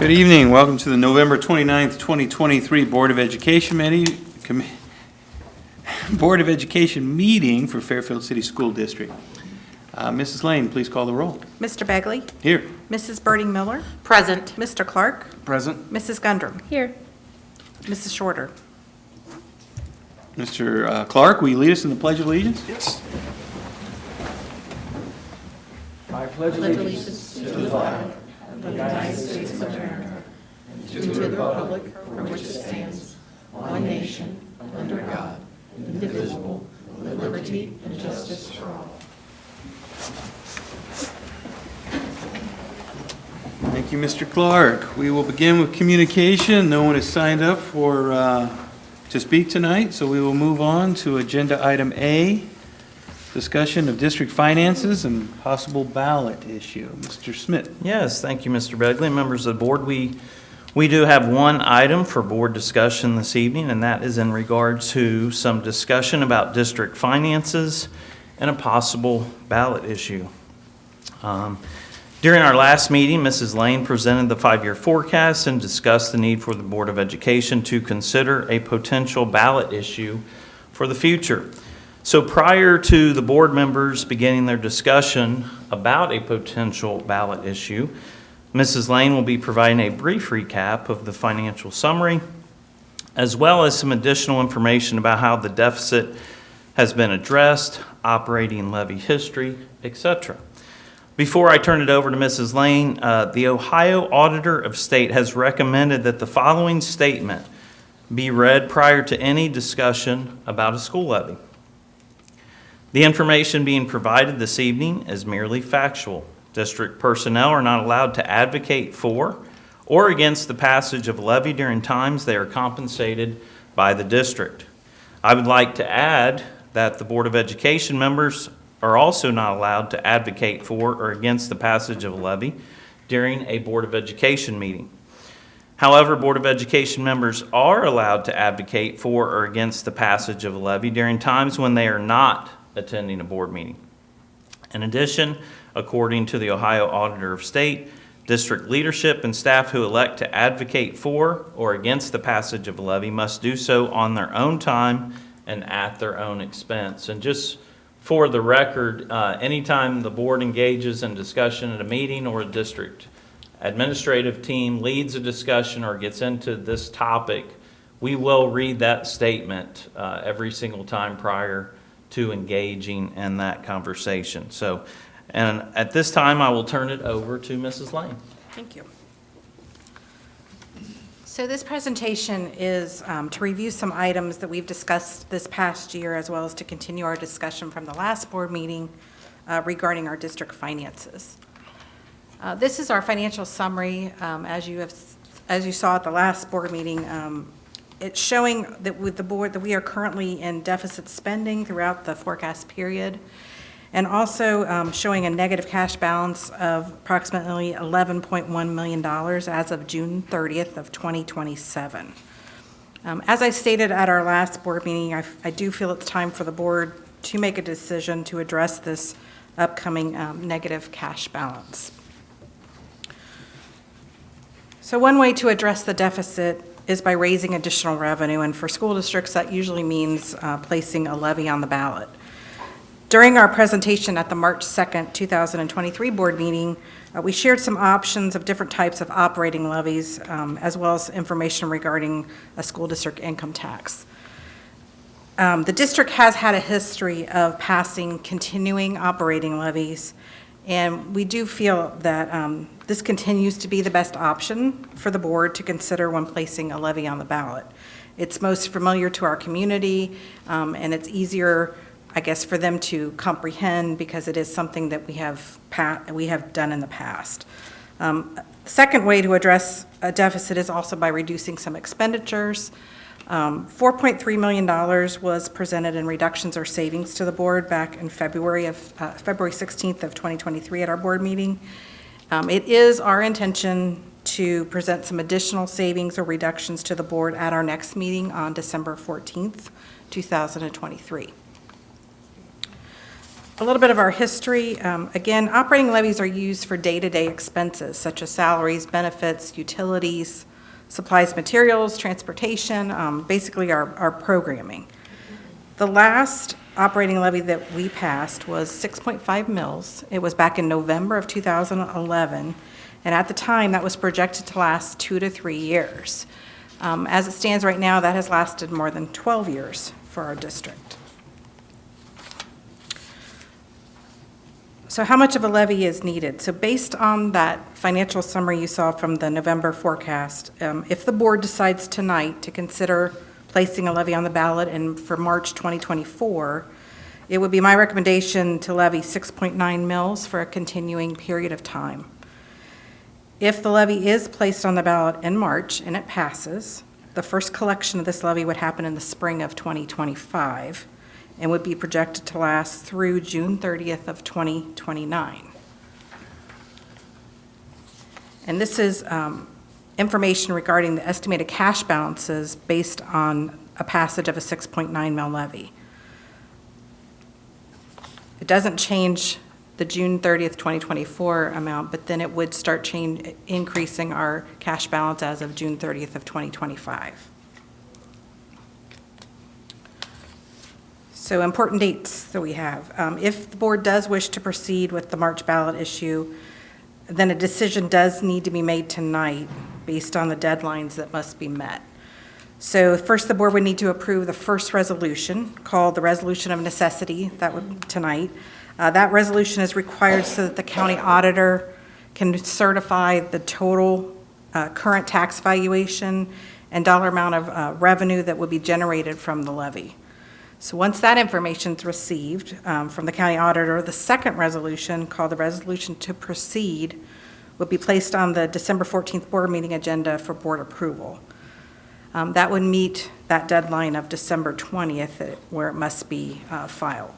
Good evening. Welcome to the November 29th, 2023 Board of Education meeting for Fairfield City School District. Mrs. Lane, please call the roll. Mr. Begley? Here. Mrs. Birding Miller? Present. Mr. Clark? Present. Mrs. Gundrum? Here. Mrs. Shorter? Mr. Clark, will you lead us in the Pledge of Allegiance? Yes. I pledge allegiance to the flag of the United States of America and to the republic for which it stands, one nation, under God, indivisible, with liberty and justice for all. Thank you, Mr. Clark. We will begin with communication. No one has signed up to speak tonight, so we will move on to agenda item A, discussion of district finances and possible ballot issue. Mr. Smith. Yes, thank you, Mr. Begley. Members of the board, we do have one item for board discussion this evening, and that is in regards to some discussion about district finances and a possible ballot issue. During our last meeting, Mrs. Lane presented the 5-year forecast and discussed the need for the Board of Education to consider a potential ballot issue for the future. So prior to the board members beginning their discussion about a potential ballot issue, Mrs. Lane will be providing a brief recap of the financial summary, as well as some additional information about how the deficit has been addressed, operating levy history, etc. Before I turn it over to Mrs. Lane, the Ohio Auditor of State has recommended that the following statement be read prior to any discussion about a school levy. The information being provided this evening is merely factual. District personnel are not allowed to advocate for or against the passage of a levy during times they are compensated by the district. I would like to add that the Board of Education members are also not allowed to advocate for or against the passage of a levy during a Board of Education meeting. However, Board of Education members are allowed to advocate for or against the passage of a levy during times when they are not attending a board meeting. In addition, according to the Ohio Auditor of State, district leadership and staff who elect to advocate for or against the passage of a levy must do so on their own time and at their own expense. And just for the record, anytime the board engages in discussion at a meeting or a district administrative team leads a discussion or gets into this topic, we will read that statement every single time prior to engaging in that conversation. So, and at this time, I will turn it over to Mrs. Lane. Thank you. So this presentation is to review some items that we've discussed this past year, as well as to continue our discussion from the last board meeting regarding our district finances. This is our financial summary. As you saw at the last board meeting, it's showing that with the board that we are currently in deficit spending throughout the forecast period, and also showing a negative cash balance of approximately $11.1 million as of June 30th of 2027. As I stated at our last board meeting, I do feel it's time for the board to make a decision to address this upcoming negative cash balance. So one way to address the deficit is by raising additional revenue, and for school districts that usually means placing a levy on the ballot. During our presentation at the March 2nd, 2023 board meeting, we shared some options of different types of operating levies, as well as information regarding a school district income tax. The district has had a history of passing continuing operating levies, and we do feel that this continues to be the best option for the board to consider when placing a levy on the ballot. It's most familiar to our community, and it's easier, I guess, for them to comprehend because it is something that we have done in the past. Second way to address a deficit is also by reducing some expenditures. $4.3 million was presented in reductions or savings to the board back in February 16th of 2023 at our board meeting. It is our intention to present some additional savings or reductions to the board at our next meeting on December 14th, 2023. A little bit of our history. Again, operating levies are used for day-to-day expenses such as salaries, benefits, utilities, supplies, materials, transportation, basically our programming. The last operating levy that we passed was 6.5 mils. It was back in November of 2011, and at the time, that was projected to last 2 to 3 years. As it stands right now, that has lasted more than 12 years for our district. So how much of a levy is needed? So based on that financial summary you saw from the November forecast, if the board decides tonight to consider placing a levy on the ballot and for March 2024, it would be my recommendation to levy 6.9 mils for a continuing period of time. If the levy is placed on the ballot in March and it passes, the first collection of this levy would happen in the spring of 2025 and would be projected to last through June 30th of 2029. And this is information regarding the estimated cash balances based on a passage of a 6.9 mil levy. It doesn't change the June 30th, 2024 amount, but then it would start increasing our cash balance as of June 30th of 2025. So important dates that we have. If the board does wish to proceed with the March ballot issue, then a decision does need to be made tonight based on the deadlines that must be met. So first, the board would need to approve the first resolution called the Resolution of Necessity, that would tonight. That resolution is required so that the county auditor can certify the total current tax valuation and dollar amount of revenue that would be generated from the levy. So once that information is received from the county auditor, the second resolution, called the Resolution to Proceed, would be placed on the December 14th board meeting agenda for board approval. That would meet that deadline of December 20th, where it must be filed.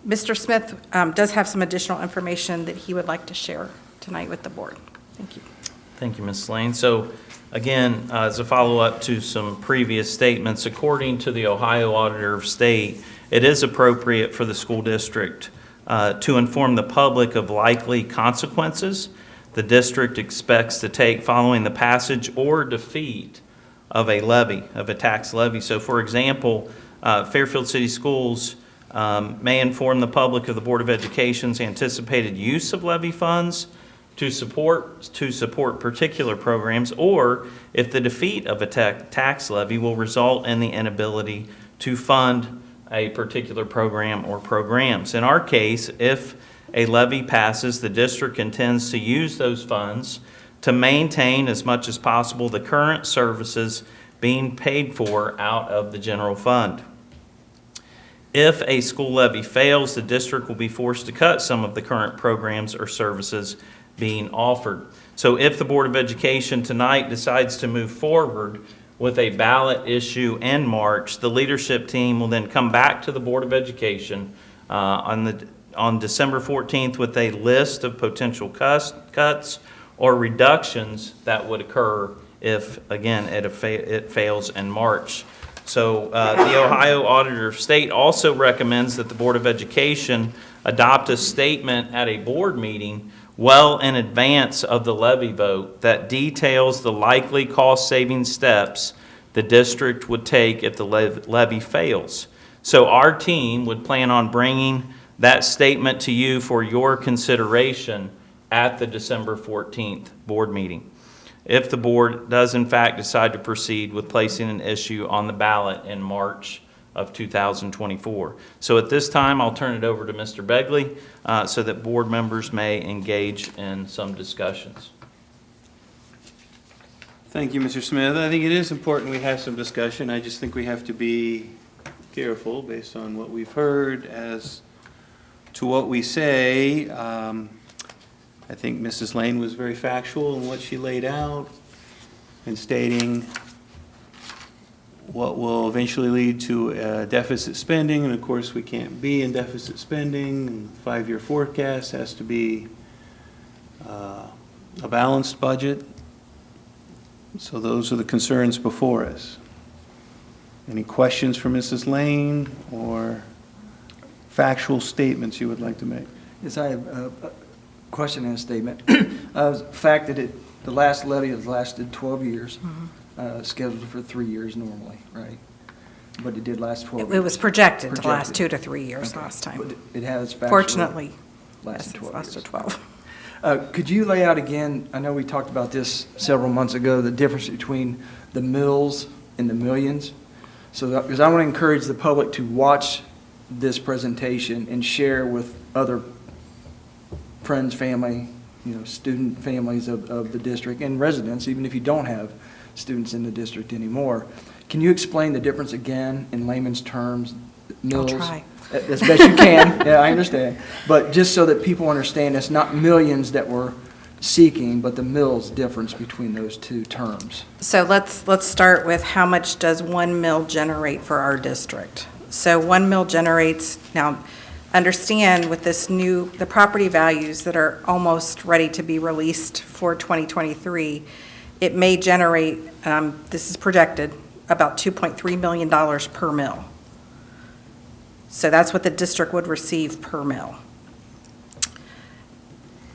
Mr. Smith does have some additional information that he would like to share tonight with the board. Thank you. Thank you, Ms. Lane. So again, as a follow-up to some previous statements, according to the Ohio Auditor of State, it is appropriate for the school district to inform the public of likely consequences the district expects to take following the passage or defeat of a levy, of a tax levy. So for example, Fairfield City Schools may inform the public of the Board of Education's anticipated use of levy funds to support particular programs, or if the defeat of a tax levy will result in the inability to fund a particular program or programs. In our case, if a levy passes, the district intends to use those funds to maintain as much as possible the current services being paid for out of the general fund. If a school levy fails, the district will be forced to cut some of the current programs or services being offered. So if the Board of Education tonight decides to move forward with a ballot issue in March, the leadership team will then come back to the Board of Education on December 14th with a list of potential cuts or reductions that would occur if, again, it fails in March. So the Ohio Auditor of State also recommends that the Board of Education adopt a statement at a board meeting well in advance of the levy vote that details the likely cost-saving steps the district would take if the levy fails. So our team would plan on bringing that statement to you for your consideration at the December 14th board meeting, if the board does in fact decide to proceed with placing an issue on the ballot in March of 2024. So at this time, I'll turn it over to Mr. Begley so that board members may engage in some discussions. Thank you, Mr. Smith. I think it is important we have some discussion. I just think we have to be careful based on what we've heard as to what we say. I think Mrs. Lane was very factual in what she laid out in stating what will eventually lead to deficit spending, and of course we can't be in deficit spending. And the 5-year forecast has to be a balanced budget. So those are the concerns before us. Any questions for Mrs. Lane or factual statements you would like to make. Yes, I have a question and a statement. The fact that the last levy has lasted 12 years, scheduled for 3 years normally, right? But it did last 12 years. It was projected to last Projected. 2 to 3 years Okay. last time. But it has factually Fortunately, yes, lasted it's 12 lasted years. 12. Could you lay out again, I know we talked about this several months ago, the difference between the mills and the millions? So, because I want to encourage the public to watch this presentation and share with other friends, family, student families of the district and residents, even if you don't have students in the district anymore. Can you explain the difference again in layman's terms? Mills, try. As best you can. Yeah, I understand. But just so that people understand, it's not millions that we're seeking, but the mills difference between those two terms. So let's start with how much does 1 mill generate for our district? So 1 mill generates, now, understand with the property values that are almost ready to be released for 2023, it may generate, this is projected, about $2.3 million per mill. So that's what the district would receive per mill.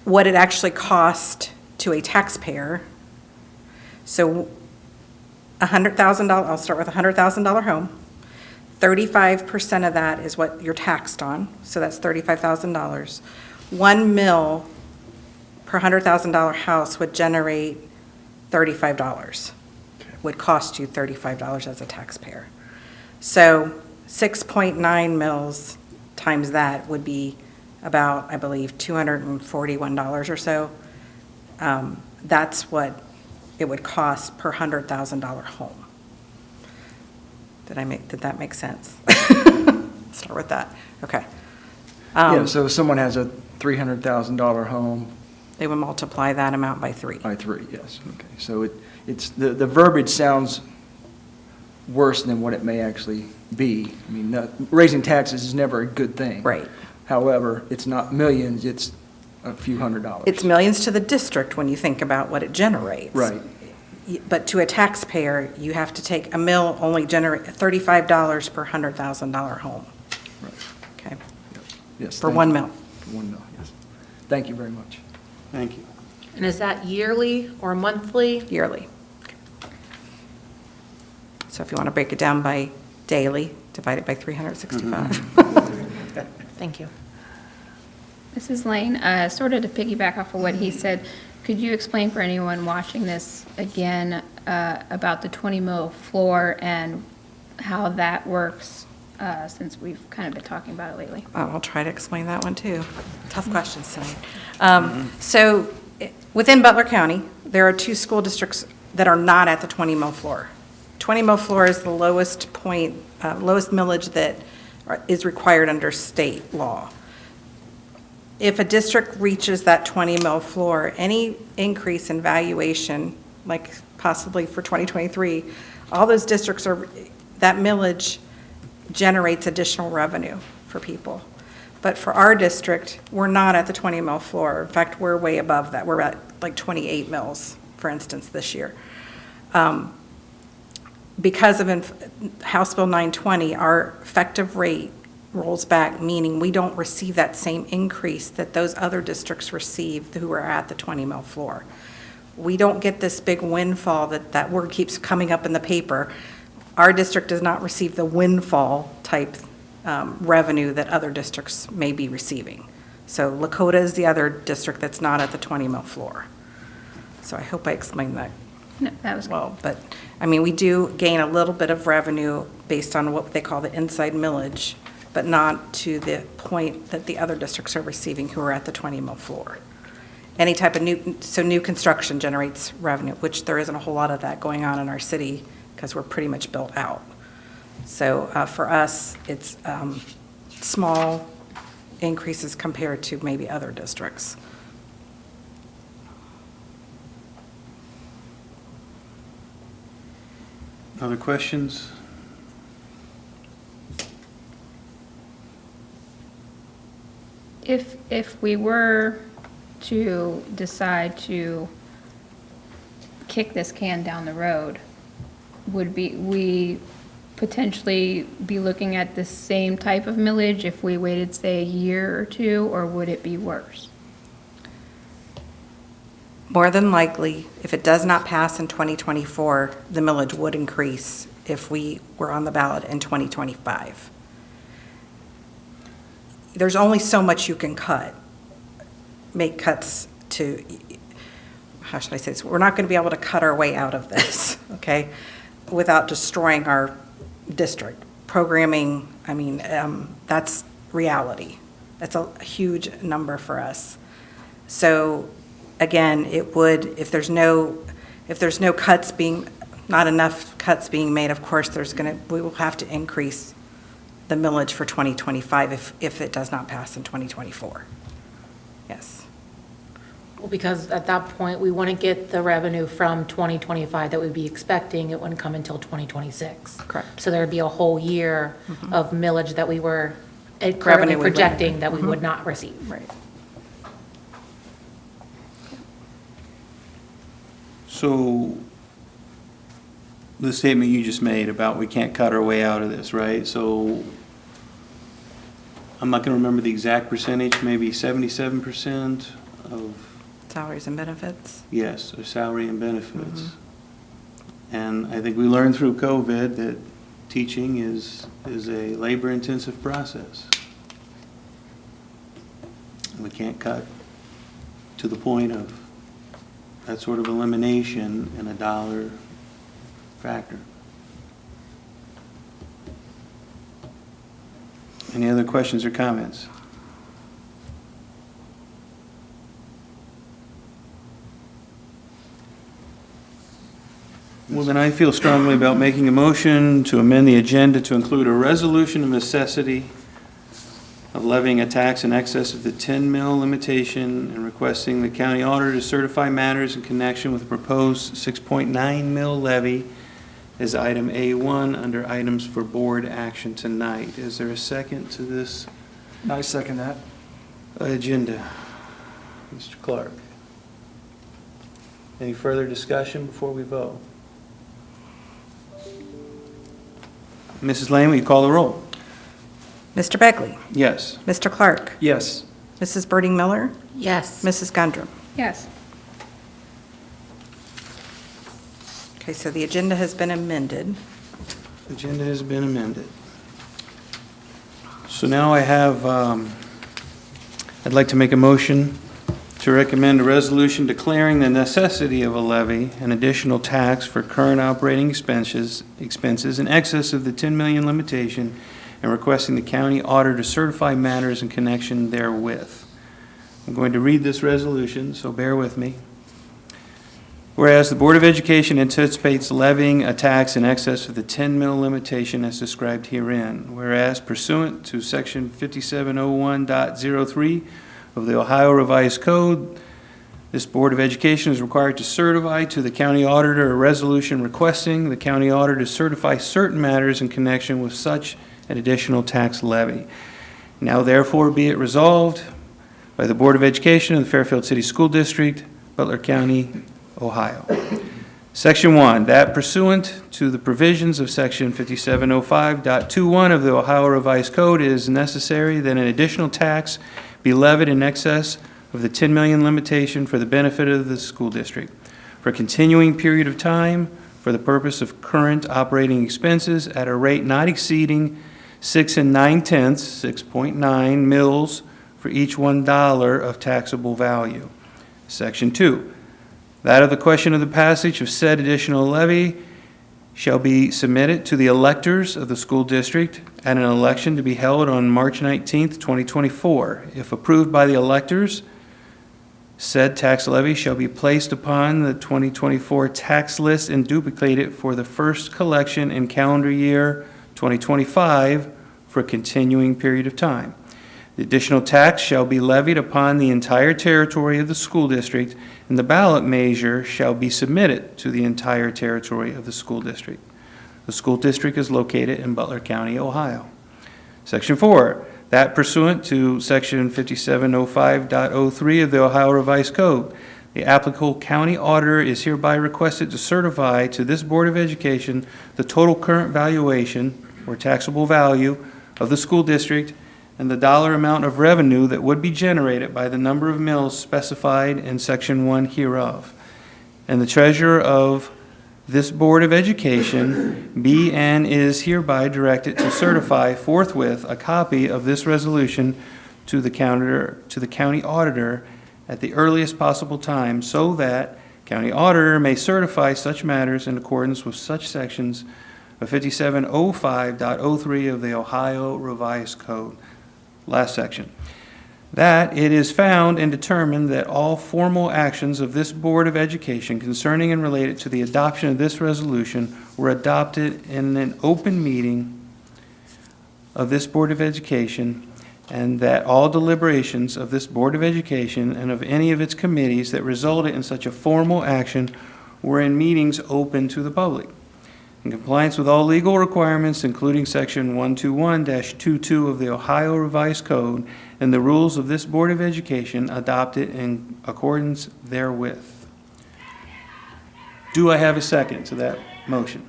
What it actually cost to a taxpayer, so $100,000, I'll start with a $100,000 home. 35% of that is what you're taxed on, so that's $35,000. 1 mill per $100,000 house would generate $35, would cost you $35 as a taxpayer. So 6.9 mills times that would be about, I believe, $241 or so. That's what it would cost per $100,000 home. Did that make sense? Start with that. Okay. Yeah, so if someone has a $300,000 home, They would multiply that amount by 3. by 3, yes, okay. So it's, the verbiage sounds worse than what it may actually be. I mean, raising taxes is never a good thing. Right. However, it's not millions, it's a few $100s. It's millions to the district when you think about what it generates. Right. But to a taxpayer, you have to take, a mill only generate $35 per $100,000 home. Right. Okay, Yes. for thank 1 you. mill, For 1 mill, yes. Thank you very much. Thank you. And is that yearly or monthly? yearly. So if you want to break it down by daily, divide it by 365. Thank you. Mrs. Lane, sort of to piggyback off of what he said, could you explain for anyone watching this again about the 20 mil floor and how that works, since we've kind of been talking about it lately? I'll try to explain that one too. Tough questions tonight. So within Butler County, there are 2 school districts that are not at the 20 mil floor. 20 mil floor is the lowest point, lowest millage that is required under state law. If a district reaches that 20 mil floor, any increase in valuation, like possibly for 2023, all those districts that millage generates additional revenue for people. But for our district, we're not at the 20 mil floor. In fact, we're way above that. We're at like 28 mils, for instance, this year. Because of House Bill 920, our effective rate rolls back, meaning we don't receive that same increase that those other districts receive who are at the 20 mil floor. We don't get this big windfall that word keeps coming up in the paper. Our district does not receive the windfall type revenue that other districts may be receiving. So Lakota is the other district that's not at the 20 mil floor. So I hope I explained that No, that was well, but, I mean, we do gain a little bit of revenue based on what they call the inside millage, but not to the point that the other districts are receiving who are at the 20 mil floor. Any type of new construction generates revenue, which there isn't a whole lot of that going on in our city because we're pretty much built out. So for us, it's small increases compared to maybe other districts. Other questions? If we were to decide to kick this can down the road, would we potentially be looking at the same type of millage if we waited, say, a year or two, or would it be worse? More than likely, if it does not pass in 2024, the millage would increase if we were on the ballot in 2025. There's only so much you can cut, make cuts to, how should I say this? We're not going to be able to cut our way out of this, okay, without destroying our district. Programming, I mean, that's reality. That's a huge number for us. So again, it would, if there's no cuts being, not enough cuts being made, of course, we will have to increase the millage for 2025 if it does not pass in 2024. Yes. Well, because at that point, we wouldn't get the revenue from 2025 that we'd be expecting. It wouldn't come until 2026. Correct. So there'd be a whole year of millage that we were currently Revenue we projecting wouldn't. that we would not receive. Right. So the statement you just made about we can't cut our way out of this, right? So I'm not going to remember the exact percentage, maybe 77% of, Salaries and benefits. yes, of salary and benefits. And I think we learned through COVID that teaching is a labor-intensive process. We can't cut to the point of that sort of elimination in a dollar factor. Any other questions or comments? Well, then I feel strongly about making a motion to amend the agenda to include a resolution of necessity of levying a tax in excess of the 10 mil limitation and requesting the county auditor to certify matters in connection with the proposed 6.9 mil levy as item A1 under items for board action tonight. Is there a second to this I second that. agenda? Mr. Clark. Any further discussion before we vote? Mrs. Lane, will you call the roll? Mr. Begley? Yes. Mr. Clark? Yes. Mrs. Birding Miller? Yes. Mrs. Gundrum? Yes. Okay, so the agenda has been amended. Agenda has been amended. So now I have, I'd like to make a motion to recommend a resolution declaring the necessity of a levy, an additional tax for current operating expenses in excess of the 10 million limitation, and requesting the county auditor to certify matters in connection therewith. I'm going to read this resolution, so bear with me. Whereas the Board of Education anticipates levying a tax in excess of the 10 mil limitation as described herein. Whereas pursuant to Section 5701.03 of the Ohio Revised Code, this Board of Education is required to certify to the county auditor a resolution requesting the county auditor to certify certain matters in connection with such an additional tax levy. Now therefore be it resolved by the Board of Education of the Fairfield City School District, Butler County, Ohio. Section 1, that pursuant to the provisions of Section 5705.21 of the Ohio Revised Code, it is necessary that an additional tax be levied in excess of the 10 million limitation for the benefit of the school district for a continuing period of time for the purpose of current operating expenses at a rate not exceeding 6 9/10, 6.9 mils for each $1 of taxable value. Section 2, that of the question of the passage of said additional levy shall be submitted to the electors of the school district at an election to be held on March 19th, 2024. If approved by the electors, said tax levy shall be placed upon the 2024 tax list and duplicated for the first collection in calendar year 2025 for a continuing period of time. The additional tax shall be levied upon the entire territory of the school district, and the ballot measure shall be submitted to the entire territory of the school district. The school district is located in Butler County, Ohio. Section 4, that pursuant to Section 5705.03 of the Ohio Revised Code, the The applicable county auditor is hereby requested to certify to this Board of Education the total current valuation or taxable value of the school district and the dollar amount of revenue that would be generated by the number of mills specified in Section 1 hereof. And the treasurer of this Board of Education be and is hereby directed to certify forthwith a copy of this resolution to the county auditor at the earliest possible time, so that county auditor may certify such matters in accordance with such sections of 5705.03 of the Ohio Revised Code. Last section. That it is found and determined that all formal actions of this Board of Education concerning and related to the adoption of this resolution were adopted in an open meeting of this Board of Education, and that all deliberations of this Board of Education and of any of its committees that resulted in such a formal action were in meetings open to the public. In compliance with all legal requirements, including Section 121-22 of the Ohio Revised Code and the rules of this Board of Education adopted in accordance therewith. Do I have a second to that motion?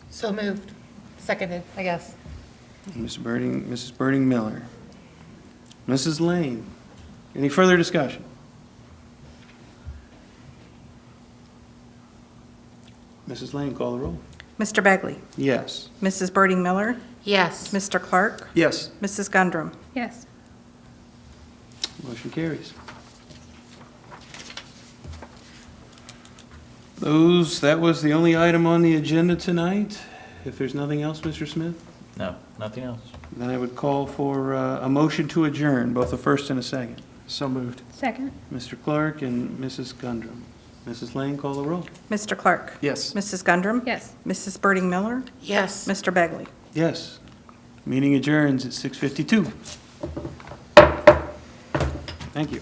So moved. Seconded, I guess. Mrs. Birding Miller. Mrs. Lane. Any further discussion? Mrs. Lane, call the roll. Mr. Begley? Yes. Mrs. Birding Miller? Yes. Mr. Clark? Yes. Mrs. Gundrum? Yes. Motion carries. That was the only item on the agenda tonight. If there's nothing else, Mr. Smith, No, nothing else. then I would call for a motion to adjourn, both a first and a second. So moved. Second. Mr. Clark and Mrs. Gundrum. Mrs. Lane, call the roll. Mr. Clark? Yes. Mrs. Gundrum? Yes. Mrs. Birding Miller? Yes. Mr. Begley? Yes. Meeting adjourns at 6:52. Thank you.